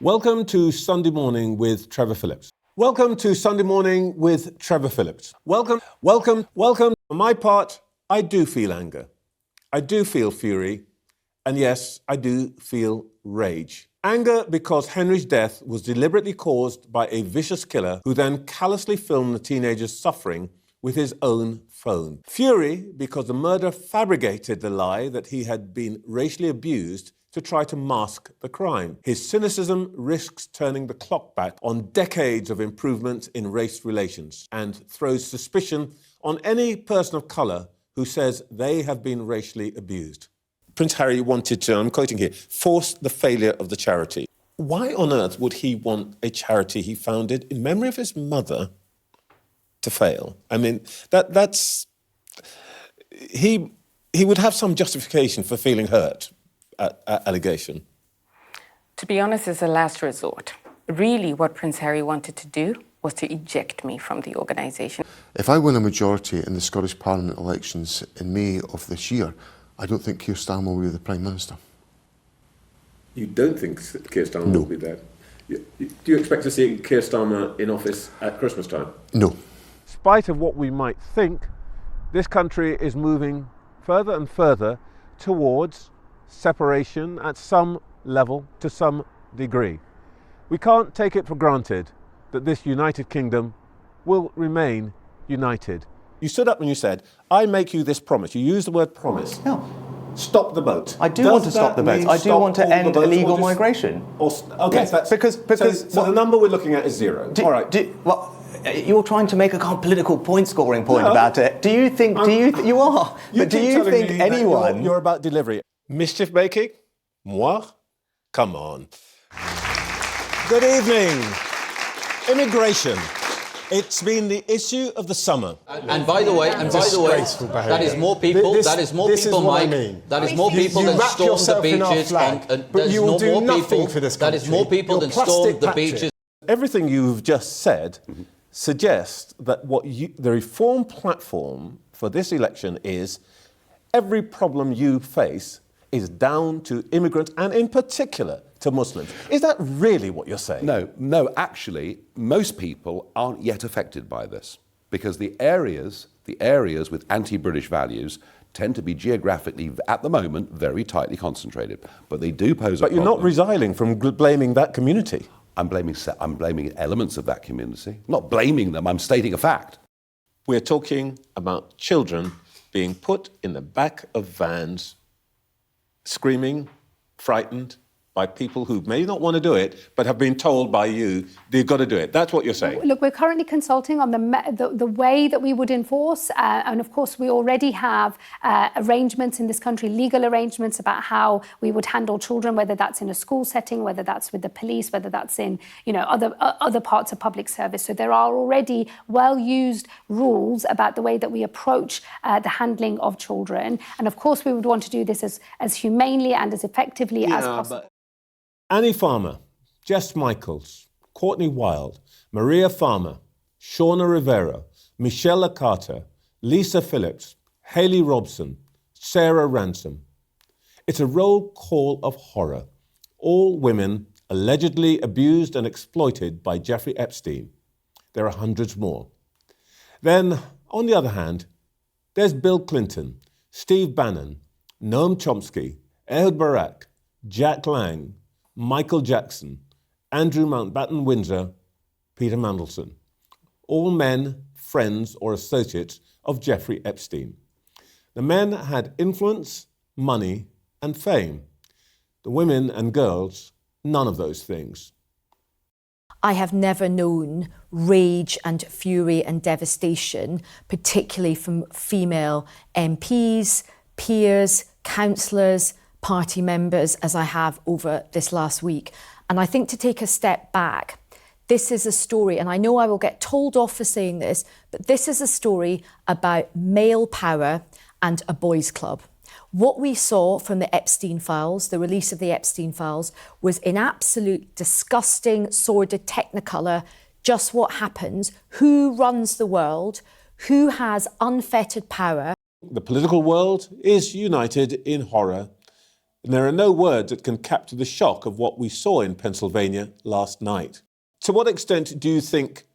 Welcome to Sunday Morning with Trevor Phillips. Welcome to Sunday Morning with Trevor Phillips. Welcome. For my part, I do feel anger. I do feel fury. And yes, I do feel rage. Anger because Henry's death was deliberately caused by a vicious killer who then callously filmed the teenager's suffering with his own phone. Fury because the murderer fabricated the lie that he had been racially abused to try to mask the crime. His cynicism risks turning the clock back on decades of improvement in race relations and throws suspicion on any person of colour who says they have been racially abused. Prince Harry wanted to, I'm quoting here, force the failure of the charity. Why on earth would he want a charity he founded in memory of his mother to fail? I mean, he would have some justification for feeling hurt at allegation. To be honest, it's a last resort. Really, what Prince Harry wanted to do was to eject me from the organisation. If I win a majority in the Scottish Parliament elections in May of this year, I don't think Keir Starmer will be the Prime Minister. You don't think Keir Starmer No. will be there? Do you expect to see Keir Starmer in office at Christmas time? No. In spite of what we might think, this country is moving further and further towards separation at some level, to some degree. We can't take it for granted that this United Kingdom will remain united. You stood up and you said, I make you this promise. You used the word promise. Yeah. Stop the boat. I do want to stop the boats. I do want to end illegal migration. Okay, Yes, because so the number we're looking at is zero. All right. You're trying to make a kind of political point-scoring point about it. Do you think? You are? But do you think anyone? You're about delivery. Mischief making? Moi? Come on. Good evening. Immigration. It's been the issue of the summer. And by the way, that is more people. That is more people, Mike. That is more people than stormed the beaches. But you will do nothing for this country. That is more people than stormed the beaches. Everything you've just said suggests that the Reform platform for this election is every problem you face is down to immigrants and in particular to Muslims. Is that really what you're saying? No, actually, most people aren't yet affected by this because the areas with anti-British values tend to be geographically, at the moment, very tightly concentrated. But they do pose a problem. But you're not resiling from blaming that community. I'm blaming elements of that community. Not blaming them, I'm stating a fact. We're talking about children being put in the back of vans, screaming, frightened by people who may not want to do it, but have been told by you, they've got to do it. That's what you're saying. Look, we're currently consulting on the way that we would enforce. And of course, we already have arrangements in this country, legal arrangements about how we would handle children, whether that's in a school setting, whether that's with the police, whether that's in other parts of public service. So there are already well-used rules about the way that we approach the handling of children. And of course, we would want to do this as humanely and as effectively as possible. Annie Farmer, Jess Michaels, Courtney Wilde, Maria Farmer, Shauna Rivera, Michelle Carter, Lisa Phillips, Hayley Robson, Sarah Ransom. It's a roll call of horror. All women allegedly abused and exploited by Jeffrey Epstein. There are hundreds more. Then, on the other hand, there's Bill Clinton, Steve Bannon, Noam Chomsky, Ehud Barak, Jack Lang, Michael Jackson, Andrew Mountbatten Windsor, Peter Mandelson. All men, friends or associates of Jeffrey Epstein. The men had influence, money and fame. The women and girls, none of those things. I have never known rage and fury and devastation, particularly from female MPs, peers, councillors, party members, as I have over this last week. And I think to take a step back, this is a story, and I know I will get told off for saying this, but this is a story about male power and a boys' club. What we saw from the Epstein files, the release of the Epstein files, was in absolute disgusting, sordid technicolor just what happens, who runs the world, who has unfettered power. The political world is united in horror And there are no words that can capture the shock of what we saw in Pennsylvania last night. To what extent do you think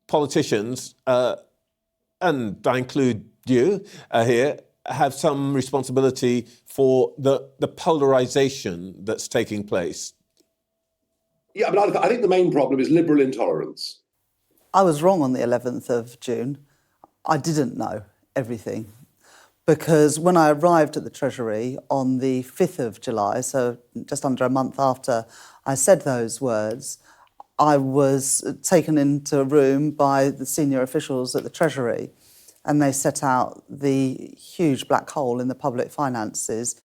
politicians, and I include you here, have some responsibility for the polarization that's taking place? Yeah, but I think the main problem is liberal intolerance. I was wrong on the 11th of June. I didn't know everything, because when I arrived at the Treasury on the 5th of July, so just under a month after I said those words, I was taken into a room by the senior officials at the Treasury, and they set out the huge black hole in the public finances.